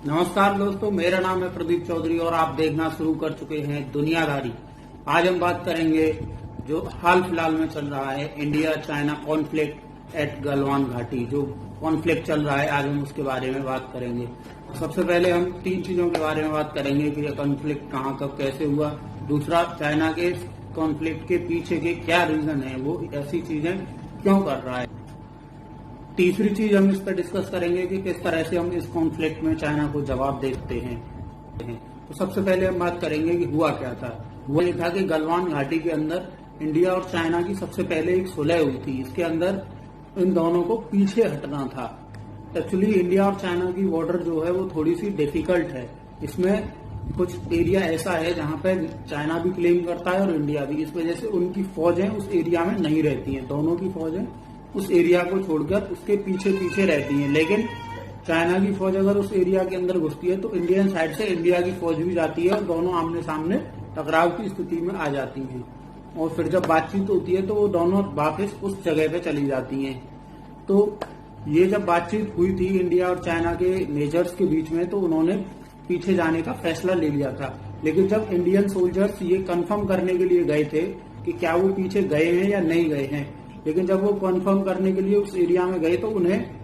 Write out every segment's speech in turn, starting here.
नमस्कार दोस्तों, मेरा नाम है प्रदीप चौधरी और आप देखना शुरू कर चुके हैं दुनियादारी। आज हम बात करेंगे जो हाल फिलहाल में चल रहा है India China conflict at Galwan घाटी। जो कॉन्फ्लिक्ट चल रहा है आज हम उसके बारे में बात करेंगे। सबसे पहले हम 3 चीजों के बारे में बात करेंगे कि यह कॉन्फ्लिक्ट कहाँ कब कैसे हुआ। दूसरा, चाइना के कॉन्फ्लिक्ट के पीछे के क्या रीजन है, वो ऐसी चीजें क्यों कर रहा है। तीसरी चीज हम इस पर डिस्कस करेंगे कि किस तरह से हम इस कॉन्फ्लिक्ट में चाइना को जवाब देते हैं। तो सबसे पहले हम बात करेंगे कि हुआ क्या था। हुआ ये था कि गलवान घाटी के अंदर इंडिया और चाइना की सबसे पहले एक सुलह हुई थी। इसके अंदर इन दोनों को पीछे हटना था। एक्चुअली इंडिया और चाइना की बॉर्डर जो है वो थोड़ी सी डिफिकल्ट है। इसमें कुछ एरिया ऐसा है जहां पे चाइना भी क्लेम करता है और इंडिया भी। इस वजह से उनकी फौजें उस एरिया में नहीं रहती हैं। दोनों की फौजें उस एरिया को छोड़कर उसके पीछे पीछे रहती हैं। लेकिन चाइना की फौज अगर उस एरिया के अंदर घुसती है तो इंडियन साइड से इंडिया की फौज भी जाती है और दोनों आमने सामने टकराव की स्थिति में आ जाती हैं। और फिर जब बातचीत होती है तो वो दोनों वापस उस जगह पे चली जाती हैं। तो ये जब बातचीत हुई थी इंडिया और चाइना के मेजर्स के बीच में, तो उन्होंने पीछे जाने का फैसला ले लिया था। लेकिन जब इंडियन सोल्जर्स ये कंफर्म करने के लिए गए थे कि क्या वो पीछे गए हैं या नहीं गए हैं, लेकिन जब वो कंफर्म करने के लिए उस एरिया में गए तो उन्हें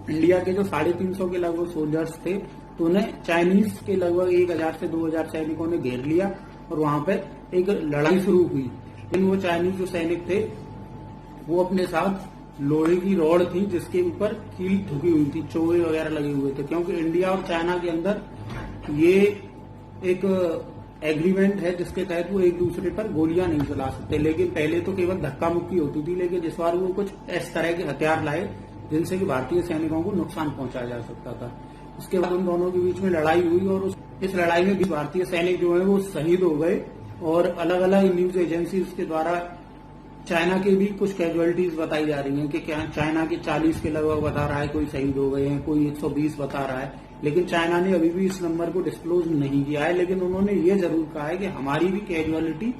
इंडिया के जो 350 के लगभग सोल्जर्स थे, तो उन्हें चाइनीज के लगभग 1000 से 2000 सैनिकों ने घेर लिया और वहां पे एक लड़ाई शुरू हुई। लेकिन वो चाइनीज जो सैनिक थे वो अपने साथ लोहे की रॉड थी जिसके ऊपर कील ठुकी हुई थी, चोहे वगैरह लगे हुए थे। क्योंकि इंडिया और चाइना के अंदर ये एक एग्रीमेंट है जिसके तहत वो एक दूसरे पर गोलियां नहीं चला सकते। लेकिन पहले तो केवल धक्का मुक्की होती थी, लेकिन इस बार वो कुछ इस तरह के हथियार लाए जिनसे कि भारतीय सैनिकों को नुकसान पहुंचाया जा सकता था। उसके बाद उन दोनों के बीच में लड़ाई हुई और इस लड़ाई में भी भारतीय सैनिक जो है वो शहीद हो गए। और अलग अलग न्यूज एजेंसीज के द्वारा चाइना के भी कुछ कैजुअलिटीज बताई जा रही हैं कि क्या चाइना के 40 के लगभग बता रहा है कोई शहीद हो गए हैं, कोई 120 बता रहा है। लेकिन चाइना ने अभी भी इस नंबर को डिस्क्लोज नहीं किया है। लेकिन उन्होंने ये जरूर कहा है कि हमारी भी कैजुअलिटी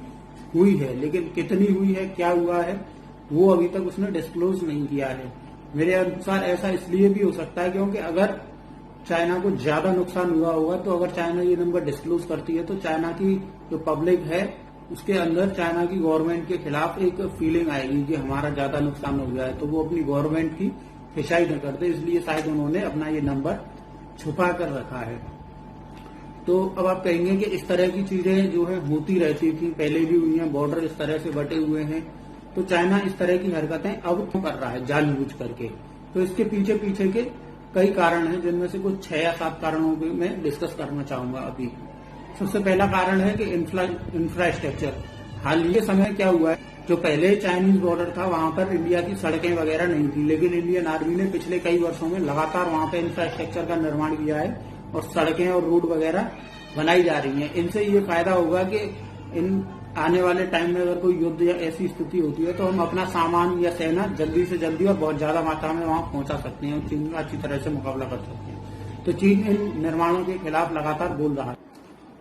हुई है, लेकिन कितनी हुई है, क्या हुआ है, वो अभी तक उसने डिस्क्लोज नहीं किया है। मेरे अनुसार ऐसा इसलिए भी हो सकता है क्योंकि अगर चाइना को ज्यादा नुकसान हुआ होगा तो अगर चाइना ये नंबर डिस्क्लोज करती है तो चाइना की जो पब्लिक है उसके अंदर चाइना की गवर्नमेंट के खिलाफ एक फीलिंग आएगी कि हमारा ज्यादा नुकसान हो गया है, तो वो अपनी गवर्नमेंट की खिंचाई न करते। इसलिए शायद उन्होंने अपना ये नंबर छुपा कर रखा है। तो अब आप कहेंगे कि इस तरह की चीजें जो है होती रहती थी, पहले भी हुई हैं, बॉर्डर इस तरह से बटे हुए हैं, तो चाइना इस तरह की हरकतें अब क्यों कर रहा है जानबूझ करके। तो इसके पीछे पीछे के कई कारण हैं, जिनमें से कुछ 6 या 7 कारणों को मैं डिस्कस करना चाहूंगा अभी। सबसे पहला कारण है कि इंफ्रास्ट्रक्चर। हाल ये समय क्या हुआ है, जो पहले चाइनीज बॉर्डर था वहां पर इंडिया की सड़कें वगैरह नहीं थी, लेकिन इंडियन आर्मी ने पिछले कई वर्षों में लगातार वहां पर इंफ्रास्ट्रक्चर का निर्माण किया है और सड़कें और रोड वगैरह बनाई जा रही हैं। इनसे ये फायदा होगा कि इन आने वाले टाइम में अगर कोई युद्ध या ऐसी स्थिति होती है तो हम अपना सामान या सेना जल्दी से जल्दी और बहुत ज्यादा मात्रा में वहां पहुंचा सकते हैं और चीन का अच्छी तरह से मुकाबला कर सकते हैं। तो चीन इन निर्माणों के खिलाफ लगातार बोल रहा है।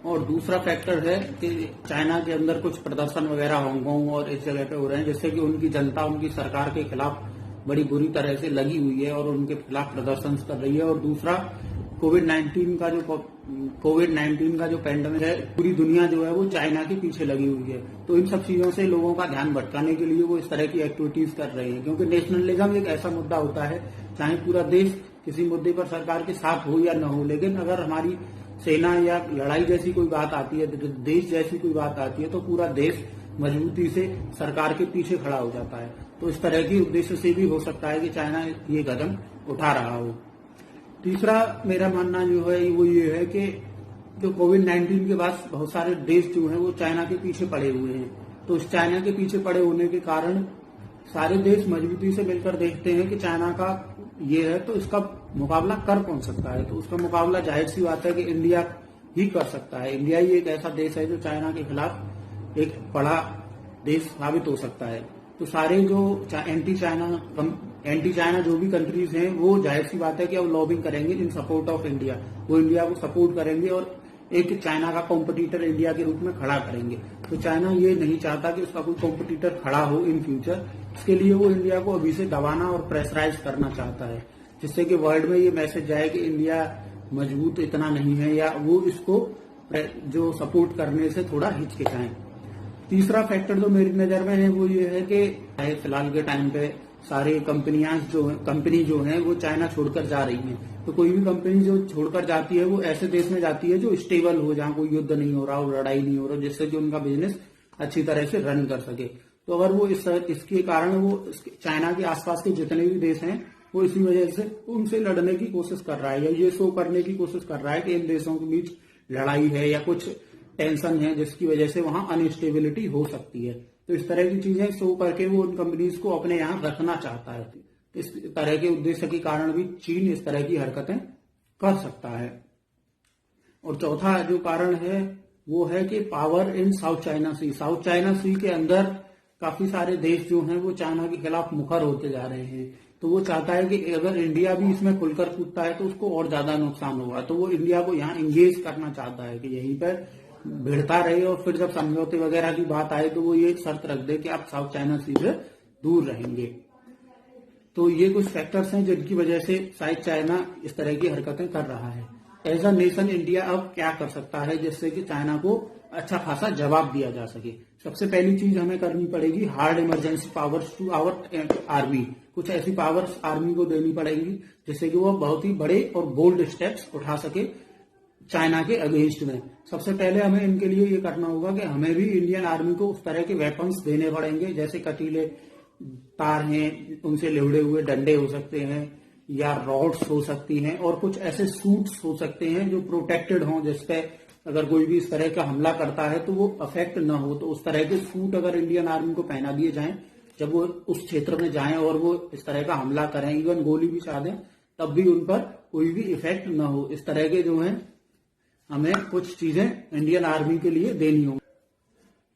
और दूसरा फैक्टर है कि चाइना के अंदर कुछ प्रदर्शन वगैरह हांगकांग और इस जगह पे हो रहे हैं, जिससे कि उनकी जनता उनकी सरकार के खिलाफ बड़ी बुरी तरह से लगी हुई है और उनके खिलाफ प्रदर्शन कर रही है। और दूसरा, कोविड-19 का जो पेंडेमिक है, पूरी दुनिया जो है वो चाइना के पीछे लगी हुई है। तो इन सब चीजों से लोगों का ध्यान भटकाने के लिए वो इस तरह की एक्टिविटीज कर रहे हैं। क्योंकि नेशनलिज्म एक ऐसा मुद्दा होता है, चाहे पूरा देश किसी मुद्दे पर सरकार के साथ हो या न हो, लेकिन अगर हमारी सेना या लड़ाई जैसी कोई बात आती है, देश जैसी कोई बात आती है, तो पूरा देश मजबूती से सरकार के पीछे खड़ा हो जाता है। तो इस तरह की उद्देश्य से भी हो सकता है कि चाइना ये कदम उठा रहा हो। तीसरा मेरा मानना जो है वो ये है कि जो कोविड-19 के बाद बहुत सारे देश जो हैं वो चाइना के पीछे पड़े हुए हैं। तो इस चाइना के पीछे पड़े होने के कारण सारे देश मजबूती से मिलकर देखते हैं कि चाइना का ये है तो इसका मुकाबला कर कौन सकता है। तो उसका मुकाबला जाहिर सी बात है कि इंडिया ही कर सकता है। इंडिया ही एक ऐसा देश है जो चाइना के खिलाफ एक बड़ा देश साबित हो सकता है। तो सारे जो एंटी चाइना जो भी कंट्रीज हैं वो जाहिर सी बात है कि अब लॉबिंग करेंगे इन सपोर्ट ऑफ इंडिया। वो इंडिया को सपोर्ट करेंगे और एक चाइना का कॉम्पिटिटर इंडिया के रूप में खड़ा करेंगे। तो चाइना ये नहीं चाहता कि उसका कोई कॉम्पिटिटर खड़ा हो इन फ्यूचर। इसके लिए वो इंडिया को अभी से दबाना और प्रेशराइज करना चाहता है, जिससे कि वर्ल्ड में ये मैसेज जाए कि इंडिया मजबूत इतना नहीं है या वो इसको जो सपोर्ट करने से थोड़ा हिचकिचाएं। तीसरा फैक्टर जो मेरी नजर में है वो ये है कि फिलहाल के टाइम पे सारी कंपनी जो है वो चाइना छोड़कर जा रही है। तो कोई भी कंपनी जो छोड़कर जाती है वो ऐसे देश में जाती है जो स्टेबल हो, जहां कोई युद्ध नहीं हो रहा हो, लड़ाई नहीं हो रहा, जिससे कि उनका बिजनेस अच्छी तरह से रन कर सके। तो अगर वो इसके कारण वो चाइना के आसपास के जितने भी देश हैं वो इसी वजह से उनसे लड़ने की कोशिश कर रहा है या ये शो करने की कोशिश कर रहा है कि इन देशों के बीच लड़ाई है या कुछ टेंशन है जिसकी वजह से वहां अनस्टेबिलिटी हो सकती है। तो इस तरह की चीजें शो करके वो उन कंपनीज को अपने यहाँ रखना चाहता है। इस तरह के उद्देश्य के कारण भी चीन इस तरह की हरकतें कर सकता है। और चौथा जो कारण है वो है कि power in South China Sea. South China Sea के अंदर काफी सारे देश जो हैं वो चाइना के खिलाफ मुखर होते जा रहे हैं। तो वो चाहता है कि अगर इंडिया भी इसमें खुलकर कूदता है तो उसको और ज्यादा नुकसान होगा। तो वो इंडिया को यहाँ इंगेज करना चाहता है कि यहीं पर भिड़ता रहे और फिर जब समझौते वगैरह की बात आए तो वो ये शर्त रख दे कि आप साउथ चाइना सी से दूर रहेंगे। तो ये कुछ फैक्टर्स हैं जिनकी वजह से शायद चाइना इस तरह की हरकतें कर रहा है। एज अ नेशन इंडिया अब क्या कर सकता है जिससे कि चाइना को अच्छा खासा जवाब दिया जा सके। सबसे पहली चीज हमें करनी पड़ेगी hard emergency powers to our army. कुछ ऐसी पावर्स आर्मी को देनी पड़ेगी जिससे कि वो बहुत ही बड़े और बोल्ड स्टेप्स उठा सके चाइना के अगेंस्ट में। सबसे पहले हमें इनके लिए ये करना होगा कि हमें भी इंडियन आर्मी को उस तरह के वेपन्स देने पड़ेंगे, जैसे कटीले तार हैं, उनसे लिबड़े हुए डंडे हो सकते हैं या रॉड्स हो सकती हैं, और कुछ ऐसे सूट्स हो सकते हैं जो प्रोटेक्टेड हों, जिसपे अगर कोई भी इस तरह का हमला करता है तो वो अफेक्ट न हो। तो उस तरह के सूट अगर इंडियन आर्मी को पहना दिए जाएं जब वो उस क्षेत्र में जाएं और वो इस तरह का हमला करें, इवन गोली भी चला दें, तब भी उन पर कोई भी इफेक्ट न हो। इस तरह के जो है हमें कुछ चीजें इंडियन आर्मी के लिए देनी होंगी।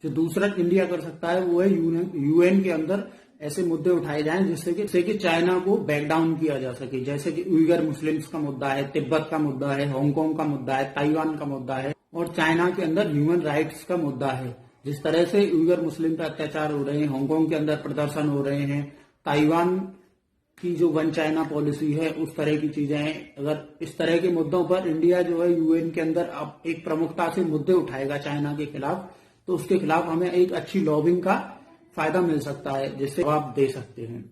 जो दूसरा इंडिया कर सकता है वो है यूएन के अंदर ऐसे मुद्दे उठाए जाएं जिससे कि चाइना को बैक डाउन किया जा सके, जैसे कि उइगर मुस्लिम्स का मुद्दा है, तिब्बत का मुद्दा है, हांगकांग का मुद्दा है, ताइवान का मुद्दा है और चाइना के अंदर ह्यूमन राइट्स का मुद्दा है। जिस तरह से उइगर मुस्लिम पर अत्याचार हो रहे हैं, हांगकांग के अंदर प्रदर्शन हो रहे हैं, ताइवान की जो वन चाइना पॉलिसी है, उस तरह की चीजें हैं। अगर इस तरह के मुद्दों पर इंडिया जो है यूएन के अंदर अब एक प्रमुखता से मुद्दे उठाएगा चाइना के खिलाफ, तो उसके खिलाफ हमें एक अच्छी लॉबिंग का फायदा मिल सकता है जिससे जवाब दे सकते हैं।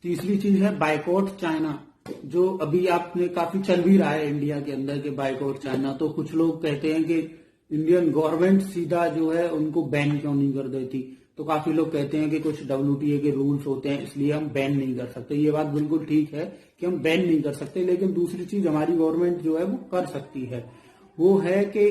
तीसरी चीज है बाइकॉट चाइना, जो अभी आपने काफी चल भी रहा है इंडिया के अंदर के बाइकॉट चाइना। तो कुछ लोग कहते हैं कि इंडियन गवर्नमेंट सीधा जो है उनको बैन क्यों नहीं कर देती। तो काफी लोग कहते हैं कि कुछ WTA के रूल्स होते हैं इसलिए हम बैन नहीं कर सकते। ये बात बिल्कुल ठीक है कि हम बैन नहीं कर सकते, लेकिन दूसरी चीज हमारी गवर्नमेंट जो है वो कर सकती है, वो है कि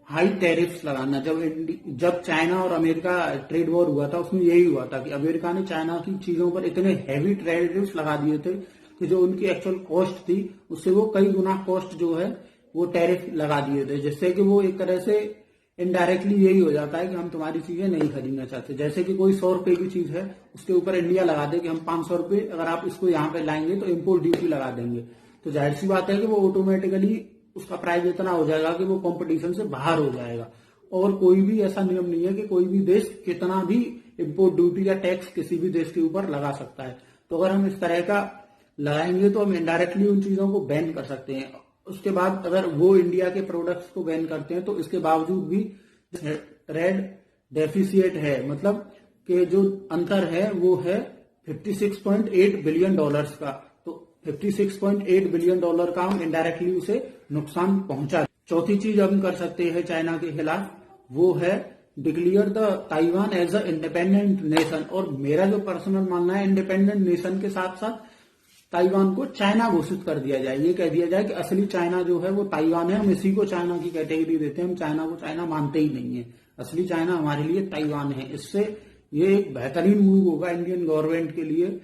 हाई टैरिफ्स लगाना। जब चाइना और अमेरिका ट्रेड वॉर हुआ था उसमें यही हुआ था कि अमेरिका ने चाइना की चीजों पर इतने हैवी टैरिफ्स लगा दिए थे कि जो उनकी एक्चुअल कॉस्ट थी उससे वो कई गुना कॉस्ट जो है वो टैरिफ लगा दिए थे, जिससे कि वो एक तरह से इनडायरेक्टली यही हो जाता है कि हम तुम्हारी चीजें नहीं खरीदना चाहते। जैसे कि कोई 100 रुपए की चीज है उसके ऊपर इंडिया लगा दे कि हम 500 रुपए अगर आप इसको यहाँ पे लाएंगे तो इम्पोर्ट ड्यूटी लगा देंगे। तो जाहिर सी बात है कि वो ऑटोमेटिकली उसका प्राइस इतना हो जाएगा कि वो कंपटीशन से बाहर हो जाएगा। और कोई भी ऐसा नियम नहीं है कि कोई भी देश कितना भी इम्पोर्ट ड्यूटी या टैक्स किसी भी देश के ऊपर लगा सकता है। तो अगर हम इस तरह का लगाएंगे तो हम इनडायरेक्टली उन चीजों को बैन कर सकते हैं। उसके बाद अगर वो इंडिया के प्रोडक्ट्स को बैन करते हैं तो इसके बावजूद भी ट्रेड डेफिसिट है, मतलब कि जो अंतर है वो है $56.8 बिलियन का। तो $56.8 बिलियन का हम इनडायरेक्टली उसे नुकसान पहुंचा। चौथी चीज हम कर सकते हैं चाइना के खिलाफ, वो है declare the Taiwan as a independent nation. और मेरा जो पर्सनल मानना है, इंडिपेंडेंट नेशन के साथ साथ ताइवान को चाइना घोषित कर दिया जाए। ये कह दिया जाए कि असली चाइना जो है वो ताइवान है, हम इसी को चाइना की कैटेगरी देते हैं, हम चाइना को चाइना मानते ही नहीं है। असली चाइना हमारे लिए ताइवान है। इससे ये एक बेहतरीन मूव होगा इंडियन गवर्नमेंट के लिए।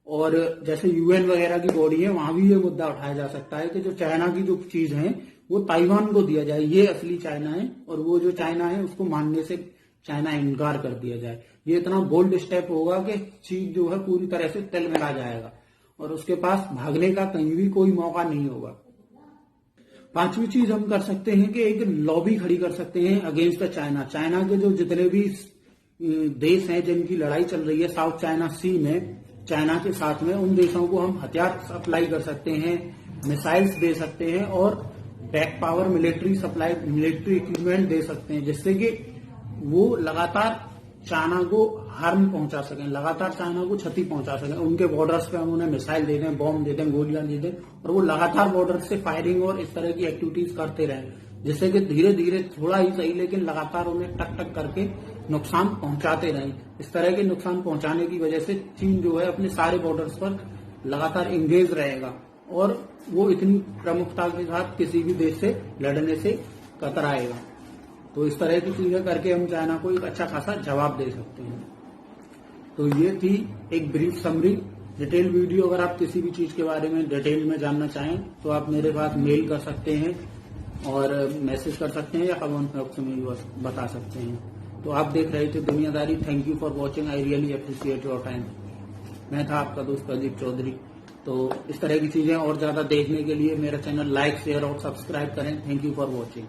और जैसे यूएन वगैरह की बॉडी है वहां भी ये मुद्दा उठाया जा सकता है कि जो चाइना की जो चीज है वो ताइवान को दिया जाए, ये असली चाइना है, और वो जो चाइना है उसको मानने से चाइना इनकार कर दिया जाए। ये इतना बोल्ड स्टेप होगा कि चीज जो है पूरी तरह से तिलमिला जाएगा और उसके पास भागने का कहीं भी कोई मौका नहीं होगा। पांचवी चीज हम कर सकते हैं कि एक लॉबी खड़ी कर सकते हैं अगेंस्ट चाइना। चाइना के जो जितने भी देश हैं जिनकी लड़ाई चल रही है साउथ चाइना सी में चाइना के साथ में, उन देशों को हम हथियार सप्लाई कर सकते हैं, मिसाइल्स दे सकते हैं और back power military supply, military equipment दे सकते हैं, जिससे कि वो लगातार चाइना को हार्म पहुंचा सकें, लगातार चाइना को क्षति पहुंचा सकें। उनके बॉर्डर्स पे हम उन्हें मिसाइल दे दें, बॉम्ब दे दें, गोलियां दे दें और वो लगातार बॉर्डर से फायरिंग और इस तरह की एक्टिविटीज करते रहें, जिससे कि धीरे धीरे थोड़ा ही सही लेकिन लगातार उन्हें टक टक करके नुकसान पहुंचाते रहें। इस तरह के नुकसान पहुंचाने की वजह से चीन जो है अपने सारे बॉर्डर्स पर लगातार एंगेज रहेगा और वो इतनी प्रमुखता के साथ किसी भी देश से लड़ने से कतराएगा। तो इस तरह की चीजें करके हम चाइना को एक अच्छा खासा जवाब दे सकते हैं। तो ये थी एक ब्रीफ समरी। डिटेल वीडियो अगर आप किसी भी चीज के बारे में डिटेल में जानना चाहें तो आप मेरे पास मेल कर सकते हैं और मैसेज कर सकते हैं या कमेंट बॉक्स में बता सकते हैं। तो आप देख रहे थे दुनियादारी। Thank you for watching, I really appreciate your time. मैं था आपका दोस्त प्रदीप चौधरी। तो इस तरह की चीजें और ज्यादा देखने के लिए मेरा चैनल लाइक, शेयर और सब्सक्राइब करें। Thank you for watching.